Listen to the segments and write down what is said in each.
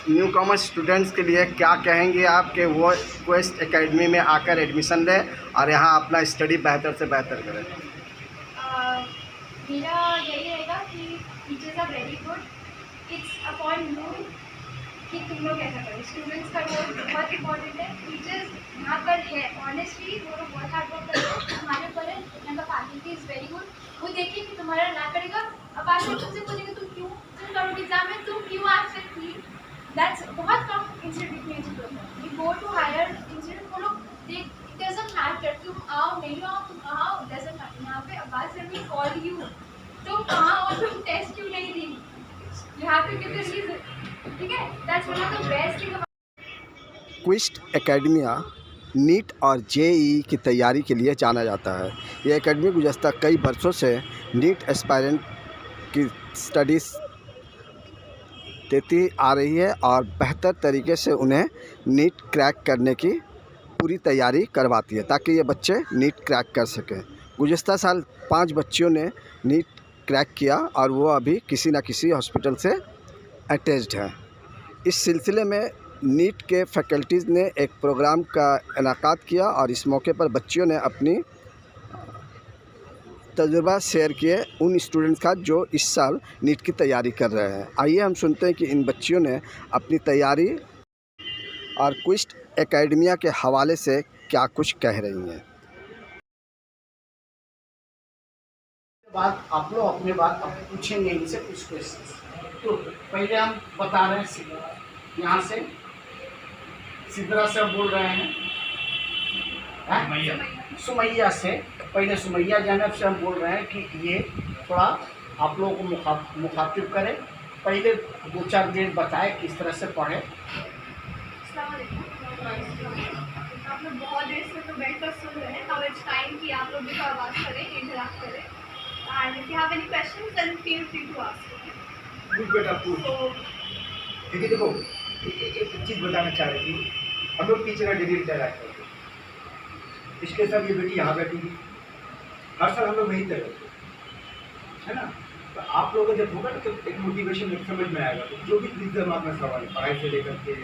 New comma students के लिए क्या कहेंगे आप कि वो क्वेस्ट एकेडमी में आकर एडमिशन लें और यहाँ अपना स्टडी बेहतर से बेहतर करें? मेरा यही रहेगा कि teachers are very good, it's upon you कि तुम लोग ऐसा करें। स्टूडेंट्स का रोल बहुत इंपॉर्टेंट है। टीचर्स यहाँ पर है, ऑनेस्टली वो लोग बहुत हार्ड वर्क करते हैं हमारे ऊपर है। उनका फैकल्टी इज़ वेरी गुड। वो देखिए कि तुम्हारा ना करेगा, अब आज तुमसे पूछेंगे तुम करोगे एग्जाम में, तुम क्यों आंसर की। दैट्स बहुत कम इंस्टीट्यूट में होता है। You go to higher institute, वो लोग देख इट डजंट मैटर तुम आओ नहीं आओ, तुम आओ डजंट मैटर। यहाँ पे आवाज से भी कॉल यू, तुम कहाँ हो, तुम टेस्ट क्यों नहीं दी, you have to give the reason. ठीक है, that's one of the best thing. Quest Academia NEET और जेईई की तैयारी के लिए जाना जाता है। यह एकेडमी गुज़श्ता कई वर्षों से नीट एस्पायरेंट की स्टडीज़ देती आ रही है और बेहतर तरीके से उन्हें नीट क्रैक करने की पूरी तैयारी करवाती है ताकि ये बच्चे नीट क्रैक कर सकें। गुज़श्ता साल 5 बच्चियों ने नीट क्रैक किया और वो अभी किसी न किसी हॉस्पिटल से अटैच्ड है। इस सिलसिले में नीट के फैकल्टीज़ ने एक प्रोग्राम का इनेकाद किया और इस मौके पर बच्चियों ने अपनी तजुर्बा शेयर किए उन स्टूडेंट्स का जो इस साल नीट की तैयारी कर रहे हैं। आइए हम सुनते हैं कि इन बच्चियों ने अपनी तैयारी और क्वेस्ट एकेडमिया के हवाले से क्या कुछ कह रही हैं। बाद आप लोग अपने बात अब पूछेंगे इनसे कुछ क्वेश्चन। तो पहले हम बता रहे हैं, यहाँ से सिद्धरा से बोल रहे हैं, सुमैया से। पहले सुमैया जैनब से हम बोल रहे हैं कि ये थोड़ा आप लोगों को मुखातिब करें। पहले 2-4 दिन बताएं किस तरह से पढ़े। आप लोग बहुत देर से तो बैठकर सुन रहे हैं। नाउ इट्स टाइम कि आप लोग भी थोड़ा बात करें, इंटरैक्ट करें। And if you have any questions then feel free to ask. पूछ बेटा पूछ। देखिए देखो, एक चीज़ बताना चाह रही थी। हम लोग टीचर का डिग्री तैयार करते, इसके साथ ये बेटी यहाँ बैठी थी, हर साल हम लोग नहीं तैयार करते, है ना। तो आप लोगों को जब होगा ना तो एक मोटिवेशन समझ में आएगा। तो जो भी दिमाग में सवाल है पढ़ाई से लेकर के,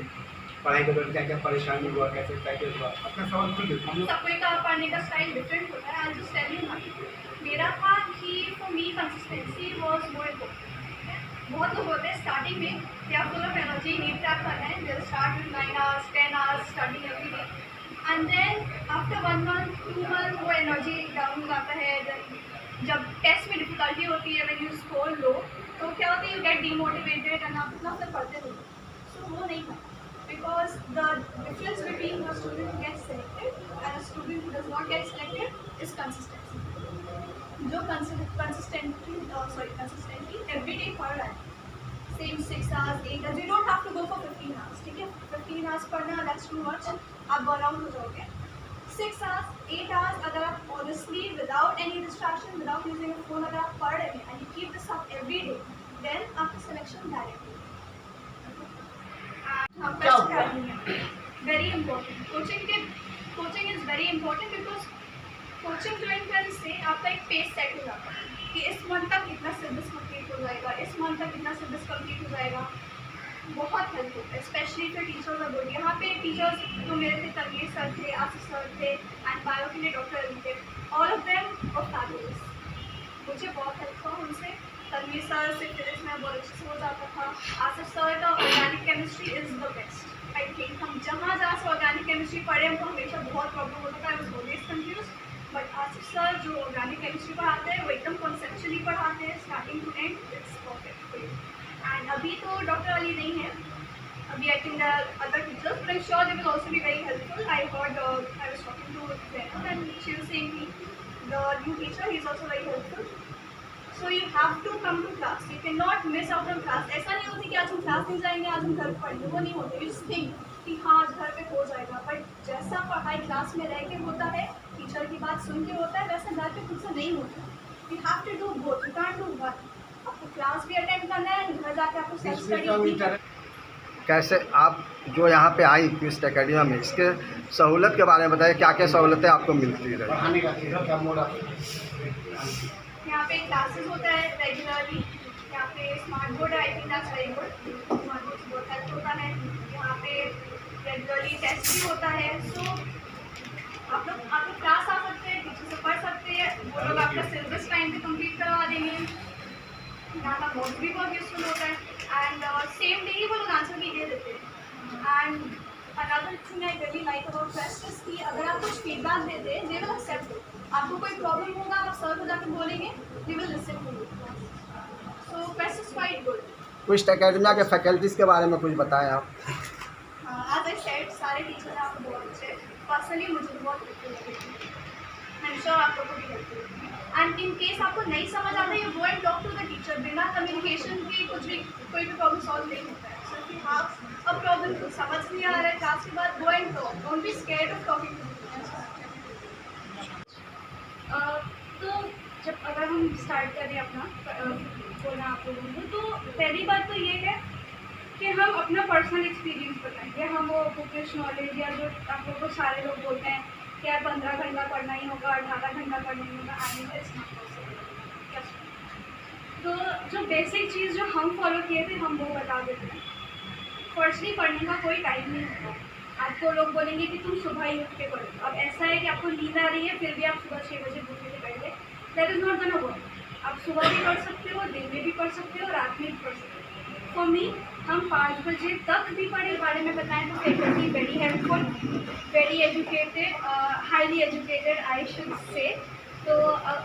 पढ़ाई के दौरान क्या क्या परेशानी हुआ, कैसे क्या हुआ, अपना सवाल खुद हम लोग। सबको का पढ़ने का स्टाइल डिफरेंट होता है। I just tell you my. मेरा था कि for me consistency was more important. बहुत लोग होते हैं स्टार्टिंग में कि आप full of energy NEET crack करना है, they start with 9 hours 10 hours study every day, and then after 1 month 2 month वो एनर्जी डाउन हो जाता है। जब टेस्ट में डिफिकल्टी होती है, व्हेन यू स्कोर लो, तो क्या होता है यू गेट डीमोटिवेटेड एंड आप इतना से पढ़ते हो। सो वो नहीं है, because the difference between a student who gets selected and a student who does not get selected is consistency. जो consistently every day पढ़ रहा है, same 6 hours 8 hours, you don't have to go for 15 hours, ठीक है। 15 hours पढ़ना that's too much, आप burn out हो जाओगे। 6 hours 8 hours अगर आप honestly without any distraction, without using a phone अगर आप पढ़ रहे हैं and you keep this up every day, then आपकी selection directly। Very important coaching is very important, because coaching join करने से आपका एक पेज सेट हो जाता है कि इस मंथ तक इतना सिलेबस कंप्लीट हो जाएगा, इस मंथ तक इतना सिलेबस कंप्लीट हो जाएगा। बहुत हेल्प होता है, स्पेशली फॉर टीचर्स और बोर्ड। यहाँ पे टीचर्स जो मेरे थे, तनवीर सर थे, आसिफ सर थे, एंड बायो के लिए डॉक्टर अली थे। ऑल ऑफ देम और फैबुलस। मुझे बहुत हेल्प हुआ उनसे। तनवीर सर से फिजिक्स में बहुत अच्छे से हो जाता था। आसिफ सर का organic chemistry is the best. I think हम जहाँ से ऑर्गेनिक केमिस्ट्री पढ़े हमको हमेशा बहुत प्रॉब्लम होता था, I was always confuse. But Asif sir जो ऑर्गेनिक केमिस्ट्री पढ़ाते हैं वो एकदम कॉन्सेप्चुअली पढ़ाते हैं, starting to end, it's perfect. And अभी तो डॉक्टर अली नहीं है, अभी I think other teachers, but I am sure they will also be very helpful. I heard, I was talking to them and she was saying me the new teacher he is also very helpful. So you have to come to class, you can not miss out on class. ऐसा नहीं होती कि आज हम class नहीं जाएंगे, आज हम घर पर पढ़ेंगे, वो नहीं होता। यू जस्ट थिंक कि हाँ आज घर पे हो जाएगा, बट जैसा पढ़ाई क्लास में रह के होता है, टीचर की बात सुन के होता है, वैसा घर पे खुद से नहीं होता। You have to do both, you can't do one. आपको क्लास भी अटेंड करना है, घर जाके आपको सेल्फ स्टडी। कैसे आप जो यहाँ पे आई क्वेस्ट एकेडमी में, इसके सहूलत के बारे में बताइए, क्या क्या सहूलतें आपको मिलती है? पढ़ाने का क्या मोड आता है? यहाँ पे क्लासेस होता है रेगुलरली। यहाँ पे स्मार्ट बोर्ड है, I think that's very good. Smart board से बहुत हेल्प होता है। भी होता है। सो आप लोग क्लास आ सकते हैं, टीचर से पढ़ सकते हैं, वो लोग आपका सिलेबस टाइम पे कंप्लीट करवा देंगे। यहाँ का बोर्ड भी बहुत यूजफुल होता है एंड सेम डे ही वो लोग आंसर भी दे देते हैं। And another thing I really like about fest is कि अगर आप कुछ फीडबैक देते हैं दे विल एक्सेप्ट इट। आपको कोई प्रॉब्लम होगा आप सर को जाकर बोलेंगे, they will listen to you. So fest is quite good. Quest Academy के फैकल्टीज़ के बारे में कुछ बताएं आप। एज आई सेड सारे टीचर हैं आपको बहुत अच्छे, पर्सनली मुझे बहुत अच्छे लगे। आई एम श्योर आप लोगों को भी लगते हैं। एंड इन केस आपको नहीं समझ आता है, you go and talk to the teacher. बिना कम्युनिकेशन के कुछ भी कोई भी प्रॉब्लम सॉल्व नहीं होता है। So if you have a problem समझ नहीं आ रहा है क्लास के बाद, go and talk, don't be scared of talking to teacher. तो जब अगर हम स्टार्ट करें अपना बोलना आप लोगों को, तो पहली बात तो ये है कि हम अपना पर्सनल एक्सपीरियंस बताएंगे। हम वो बुकिश नॉलेज या जो आप लोग को सारे लोग बोलते हैं कि यार 15 घंटा पढ़ना ही होगा, 18 घंटा पढ़ना ही होगा, तो जो बेसिक चीज़ जो हम फॉलो किए थे हम वो बता देते हैं। फर्स्टली पढ़ने का कोई टाइम नहीं होता। आपको लोग बोलेंगे कि तुम सुबह ही उठ के पढ़ो। अब ऐसा है कि आपको नींद आ रही है फिर भी आप सुबह 6 बजे उठ के पढ़ेंगे, that is not gonna work. आप सुबह भी पढ़ सकते हो, दिन में भी पढ़ सकते हो, रात में भी पढ़ सकते हो। फॉर मी हम 5 बजे तक भी पढ़े बारे में बताएं तो faculty very helpful, very educated, highly educated I should say. तो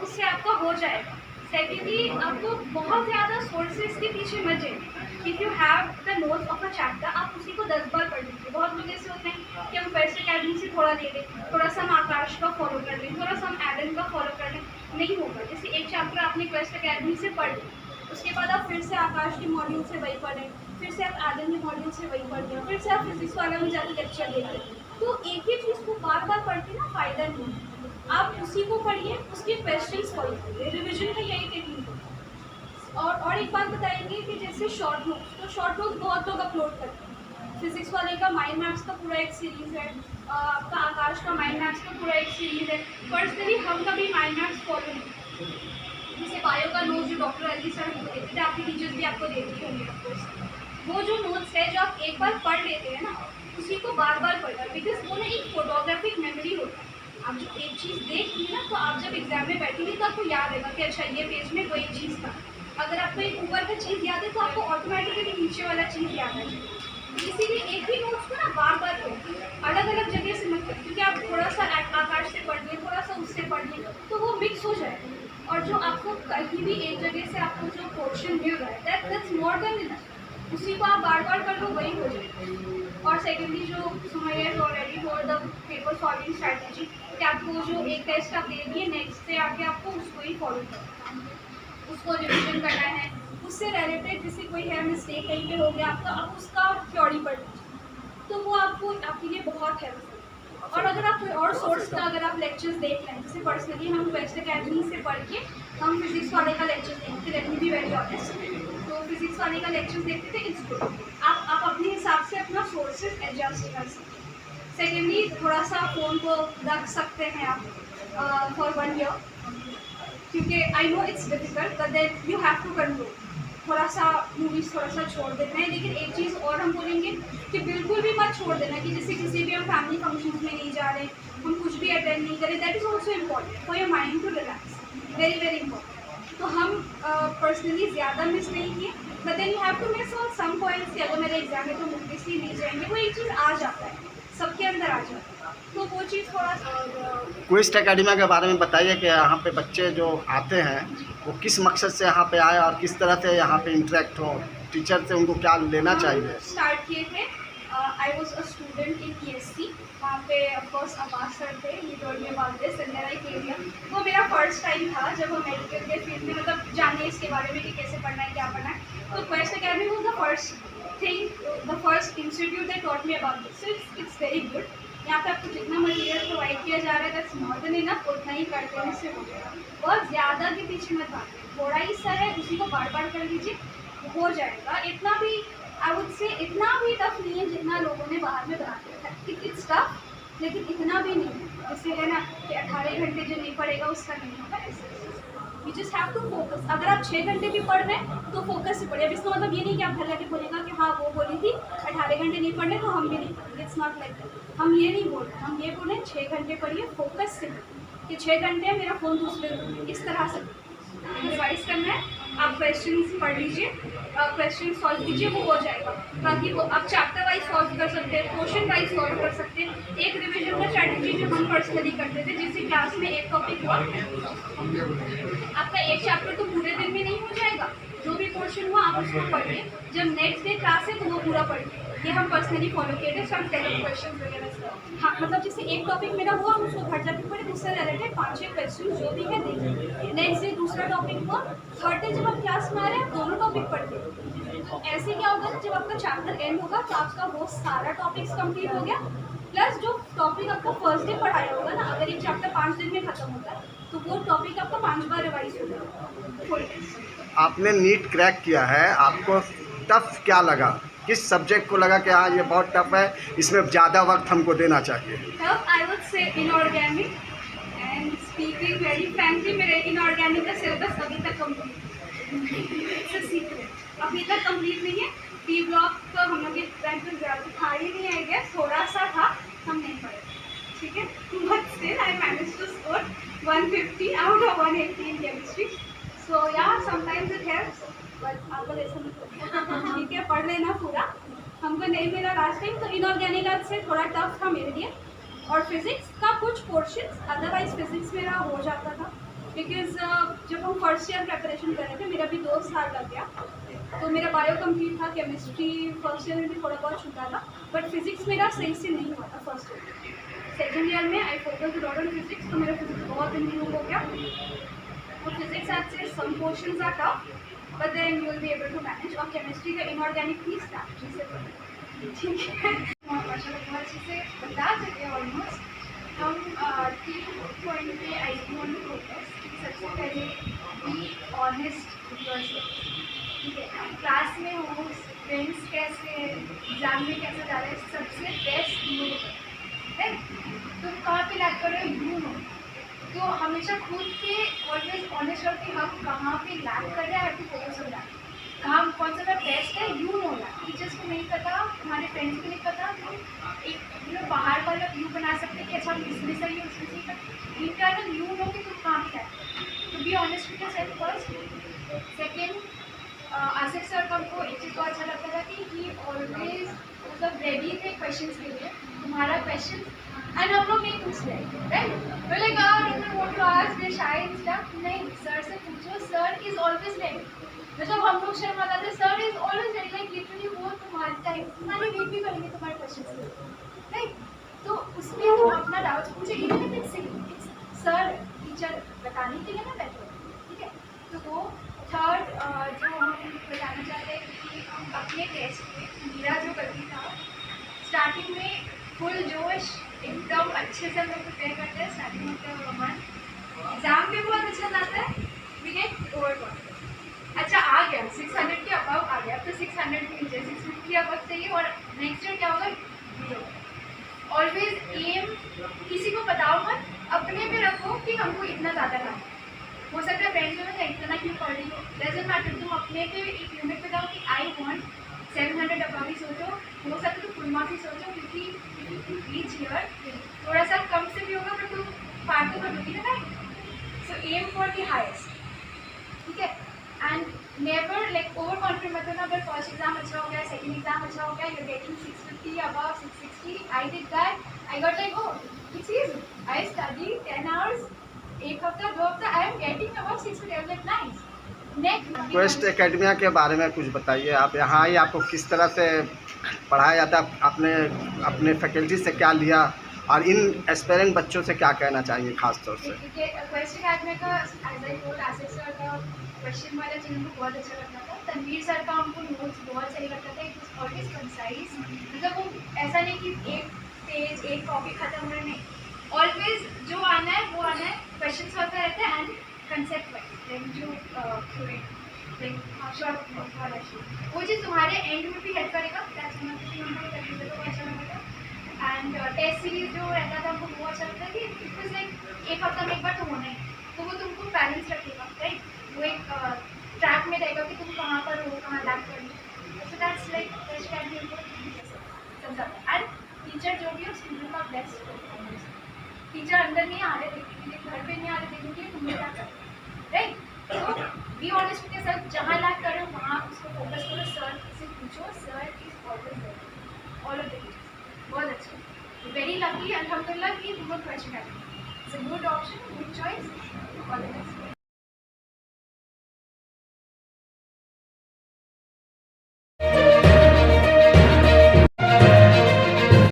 उससे आपका हो जाएगा। सेकेंडली आपको बहुत ज़्यादा सोर्सेज के पीछे मत जाइए। If you have the notes of a chapter आप उसी को 10 बार पढ़ लीजिए। बहुत लोग ऐसे होते हैं कि हम फेस्ट एकेडमी से थोड़ा ले लें, थोड़ा सा हम आकाश का फॉलो कर लें, थोड़ा सा हम एडन का फॉलो कर लें, नहीं होगा। जैसे एक चैप्टर आपने फेस्ट एकेडमी से पढ़ लें, उसके बाद आप फिर से आकाश के मॉड्यूल से वही पढ़ें, फिर से आप एडन के मॉड्यूल से वही पढ़ लें, फिर से आप फिजिक्स वाला में जाकर लेक्चर ले लें। तो एक ही चीज़ को बार बार पढ़ के ना फ़ायदा नहीं है। आप उसी को पढ़िए, उसके क्वेश्चंस सॉल्व करिए। रिविजन का यही टेक्निक है। और एक बात बताएंगे कि जैसे शॉर्ट नोट्स, तो शॉर्ट नोट्स बहुत लोग अपलोड करते हैं। फिजिक्स वाले का माइंड मैप्स का पूरा एक सीरीज़ है, आपका आकाश का माइंड मैप्स का पूरा एक सीरीज़ है। पर्सनली हम कभी माइंड मैप्स फॉलो नहीं। जैसे बायो का नोट्स जो डॉक्टर अली सर को देते थे, आपके टीचर्स भी आपको देते होंगे ऑफकोर्स। वो जो नोट्स है जो आप एक बार पढ़ लेते हैं ना, उसी को बार बार पढ़ना, बिकॉज वो ना एक फोटोग्राफिक मेमोरी होता है। आप जो एक चीज़ देख ली ना, तो आप जब एग्जाम में बैठेंगे तो आपको याद रहेगा कि अच्छा ये पेज में कोई चीज़ था। अगर आपको एक ऊपर का चीज़ याद है तो आपको ऑटोमेटिकली नीचे वाला चीज़ याद आ जाएगा। इसीलिए एक ही नोट्स को ना बार बार पढ़िए, अलग अलग जगह से मत पढ़िए, क्योंकि आप थोड़ा सा आकाश से पढ़ लें, थोड़ा सा उससे पढ़ लें, तो वो मिक्स हो जाएगा। और जो आपको कहीं भी एक जगह से आपको जो पोर्शन मिल रहा है दैट्स मोर देन इनफ, उसी को आप बार बार कर लो, वही हो जाएगा। और सेकेंडली जो Sumaiya already for the paper solving strategy, कि आपको जो एक टेस्ट आप दे दिए, नेक्स्ट से आके आपको उसको ही फॉलो करना है, उसको रिविजन करना है। उससे रिलेटेड जैसे कोई है मिस्टेक कहीं पे हो गया आपका, आप उसका थ्योरी पढ़ लीजिए, तो वो आपको आपके लिए बहुत हेल्पफुल। और अगर आप कोई और सोर्स का अगर आप लेक्चर्स देख लें, जैसे पर्सनली हम फेस्ट एकेडमी से पढ़ के हम फिजिक्स वाले का लेक्चर देखते थे, let me be very honest, तो फिजिक्स वाले का लेक्चर देखते थे, इट्स गुड। आप अपने हिसाब से अपना सोर्सेज एडजस्ट कर सकते हैं। सेकेंडली थोड़ा सा फ़ोन को रख सकते हैं आप फॉर 1 ईयर, क्योंकि I know it's difficult but then you have to control. थोड़ा सा मूवीज़ थोड़ा सा छोड़ देना है, लेकिन एक चीज़ और हम बोलेंगे कि बिल्कुल भी मत छोड़ देना कि जैसे किसी भी हम फैमिली फंक्शंस में नहीं जा रहे, हम कुछ भी अटेंड नहीं करें, that is also important for your mind to relax, very very important. तो हम पर्सनली ज़्यादा मिस नहीं किए, but then you have to miss on some points कि अगर मेरे एग्जाम में तो ऑब्वियसली नहीं जाएंगे, वो एक चीज़ आ जाता है, सबके अंदर आ जाता है, तो वो चीज़ थोड़ा सा। क्विस्ट एकेडमी के बारे में बताइए कि यहाँ पे बच्चे जो आते हैं वो किस मकसद से यहाँ पे आए और किस तरह से यहाँ पे इंटरेक्ट हो, टीचर से उनको क्या लेना चाहिए। स्टार्ट किए थे, I was a student in PSC, वहाँ पे ऑफकोर्स अब्बास सर थे, ये told me about this and then I came here. वो मेरा फर्स्ट टाइम था जब हम मेडिकल के फील्ड में मतलब जाने इसके बारे में कि कैसे पढ़ना है, क्या पढ़ना है। तो quest academy was the first thing, the first institute that taught me about this, so it's very good. यहाँ पे आपको जितना मटेरियल प्रोवाइड किया जा रहा है दैट्स मोर देन इनफ, उतना ही करते हैं इससे हो जाएगा। बहुत ज़्यादा के पीछे मत भागें, थोड़ा ही सर है उसी को बार बार कर लीजिए, हो जाएगा। इतना भी आई वुड से इतना भी टफ नहीं है जितना लोगों ने बाहर में बना दिया था। इट्स टफ, लेकिन इतना भी नहीं है जैसे है ना कि 18 घंटे जो नहीं पढ़ेगा उसका नहीं होगा। You just have to focus. अगर आप 6 घंटे भी पढ़ रहे हैं तो फोकस से पढ़िए। अब इसका मतलब ये नहीं कि आप घर जाके बोलेगा कि हाँ वो बोली थी 18 घंटे नहीं पढ़ने तो हम भी नहीं पढ़ेंगे। That's not like that. हम ये नहीं बोल रहे, हम ये बोल रहे हैं 6 घंटे पढ़िए फोकस से, कि 6 घंटे मेरा फ़ोन दूसरे, इस तरह से रिवाइज करना है। आप क्वेश्चन पढ़ लीजिए, क्वेश्चन सॉल्व कीजिए, वो हो जाएगा। बाकी वो आप चैप्टर वाइज सॉल्व कर सकते हैं, क्वेश्चन वाइज सॉल्व कर सकते हैं। एक रिविजन का स्ट्रैटेजी जो हम पर्सनली करते थे, जैसे क्लास में एक टॉपिक हुआ, आपका एक चैप्टर तो पूरे दिन में नहीं हो जाएगा, जो भी पोर्शन हुआ आप उसको पढ़िए, जब नेक्स्ट डे क्लास है तो वो पूरा पढ़िए। ये हम पर्सनली फॉलो किए थे सब क्वेश्चन वगैरह। हाँ, मतलब जैसे एक टॉपिक मेरा हुआ, हम उसको घर जाके पढ़े, उससे रिलेटेड 5-6 क्वेश्चन जो भी है देखिए। नेक्स्ट डे दूसरा टॉपिक हुआ, थर्ड डे जब आप क्लास में आ रहे हैं, दोनों टॉपिक पढ़ते। तो ऐसे क्या होगा, जब आपका चैप्टर एंड होगा तो आपका वो सारा टॉपिक्स कंप्लीट हो गया, प्लस जो टॉपिक आपका फर्स्ट डे पढ़ाया होगा ना, अगर एक चैप्टर 5 दिन में खत्म होता है तो वो टॉपिक आपका 5 बार रिवाइज हो जाएगा। आपने नीट क्रैक किया है, आपको टफ क्या लगा? किस सब्जेक्ट को लगा कि हाँ ये बहुत टफ है, इसमें ज़्यादा वक्त हमको देना चाहिए? I would say inorganic, and speaking very frankly, मेरे इनऑर्गेनिक का सिलेबस अभी तक कंप्लीट, सीक्रेट अभी तक कंप्लीट नहीं है। डी ब्लॉक तो हम लोग रैंक में ज़्यादा था ही नहीं, आई गेस थोड़ा सा था, हम नहीं पढ़े, ठीक है। But still I manage to score 150 out of 180 in chemistry. So yeah sometimes it helps, but आपको लेसन ठीक है, पढ़ लेना पूरा। हमको नहीं मिला लास्ट टाइम, तो इनऑर्गेनिक आज से थोड़ा टफ था मेरे लिए, और फिज़िक्स का कुछ पोर्शंस, अदरवाइज फिज़िक्स मेरा हो जाता था, बिकॉज जब हम फर्स्ट ईयर प्रेपरेशन कर रहे थे, मेरा भी 2 साल लग गया, तो मेरा बायो कंप्लीट था, केमिस्ट्री फर्स्ट ईयर में भी थोड़ा बहुत छूटा था, बट फिज़िक्स मेरा सही से नहीं हुआ था फर्स्ट ईयर। सेकेंड ईयर में I focus lot on physics, तो मेरा फिज़िक्स बहुत इम्प्रूव हो गया। तो फिज़िक्स आज से some portions are tough, but then you will be able to manage. और केमिस्ट्री का इनऑर्गेनिक प्लीज स्ट्रैटेजी से पढ़ें, ठीक है। बहुत अच्छे से बता सके ऑलमोस्ट। हम 3 पॉइंट पे आई वांट टू फोकस। सबसे पहले बी ऑनेस्ट विद योरसेल्फ, ठीक है। क्लास में हो, फ्रेंड्स कैसे, एग्जाम में कैसे जा रहे हैं, सबसे बेस्ट यू है। तुम कहाँ पे लैग कर रहे हो, यू नो। तो हमेशा खुद पे ऑलवेज ऑनेस्ट रहो कि हम कहाँ पे लैग कर रहे हैं, टू फोकस ऑन दैट। कहाँ कौन सा बेस्ट है, यू नो दैट। टीचर्स को नहीं पता, हमारे फ्रेंड्स को नहीं पता, तो एक बाहर वाला व्यू बना सकते हैं कि अच्छा इसमें सही है उसमें सही, बट इंटरनल यू नो कि तुम कहाँ पे लैग कर रहे हो। तो be honest with yourself first. Second, Asif sir का हमको एक चीज़ बहुत अच्छा लगता था कि ही ऑलवेज मतलब रेडी थे क्वेश्चंस के लिए। तुम्हारा क्वेश्चन एंड हम लोग नहीं पूछ रहे, राइट, बोले नहीं, सर से पूछो, सर इज ऑलवेज रेडी। मतलब हम लोग शर्मा जाते, sir is always ready, like literally वो तुम्हारे टाइम तुम्हारे वेट भी करेंगे तुम्हारे क्वेश्चन के लिए, राइट। तो उसमें तुम अपना डाउट्स पूछे, even if it's sir teacher बताने के लिए ना बैठे, ठीक है। तो वो थर्ड जो हम बताना चाहते हैं कि अपने टेस्ट में मेरा जो गलती था, स्टार्टिंग में फुल जोश एकदम अच्छे से हम लोग प्रिपेयर करते हैं, स्टार्टिंग में रोमान एग्जाम पे बहुत अच्छा जाता है, वी गेट ओवर कॉन्फिडेंस। अच्छा आ गया 600 के अबव आ गया, तो 600 के नीचे 650 अबव चाहिए, और नेक्स्ट ईयर क्या होगा, ऑलवेज एम किसी को बताओ मत, अपने पे रखो कि हमको इतना ज़्यादा करना हो सकता है। फ्रेंड्स में इतना क्यों पढ़ रही हो, डजंट मैटर, तुम अपने पे एक लिमिट बताओ कि आई वांट 700 अबव ही सोचो, हो सकता है तो फुल मार्क्स ही सोचो, क्योंकि ईच ईयर थोड़ा सा कम से भी होगा, पर तुम पार तो कर दोगी ना, right. So aim for the highest, ठीक है। And never like over confident मत होना। अगर फर्स्ट एग्जाम अच्छा हो गया, सेकंड एग्जाम अच्छा हो गया, you getting 650 above 660, I did that, I got like oh it's easy, I study 10 hours, एक हफ्ता 2 हफ्ता, I am getting above 650, like nice. Next quest academia के बारे में कुछ बताइए। आप यहाँ ही आपको किस तरह से पढ़ाया जाता है, आपने अपने फैकल्टी से क्या लिया, और इन एस्पेरेंट बच्चों से क्या कहना चाहिए खास तौर से? क्वेस्ट एकेडमी का as I told, Asif sir का क्वेश्चन वाला चीज़ हमको बहुत अच्छा लगता था। तनवीर सर का हमको नोट्स बहुत सही लगता था, इट वाज ऑलवेज कंसाइज, मतलब वो ऐसा नहीं कि एक पेज एक कॉपी खत्म होने, नहीं, ऑलवेज जो आना है वो आना है, क्वेश्चन सॉल्व रहता है, एंड कंसेप्ट वाइज जो शॉर्ट वाला वो चीज़ तुम्हारे एंड में भी हेल्प करेगा, हमको अच्छा लगा था। एंड टेस्ट सीरीज जो रहता था हमको वो अच्छा लगता है कि इट वाज लाइक एक हफ्ता में एक बार तो होना है, तो वो तुमको बैलेंस रखेगा, राइट, वो एक ट्रैक में रहेगा कि तुम कहाँ पर हो, कहाँ लैग कर लो। So that's like test and teachers teacher जो भी है स्टूडेंट का बेस्ट परफॉर्मेंस। टीचर अंदर नहीं आ रहे देखने के लिए, घर पे नहीं आ रहे देखने के लिए, तुम लोग क्या कर रहे हो, राइट? तो बी ऑनेस्ट के साथ, जहाँ लैक कर रहे हो वहाँ उसको फोकस करो, सर से पूछो, sir is always there, all of the teachers. बहुत अच्छा, वेरी लकी अल्हम्दुलिल्लाह कि तुम लोग फर्स्ट में। It's a good option, good choice, all the best.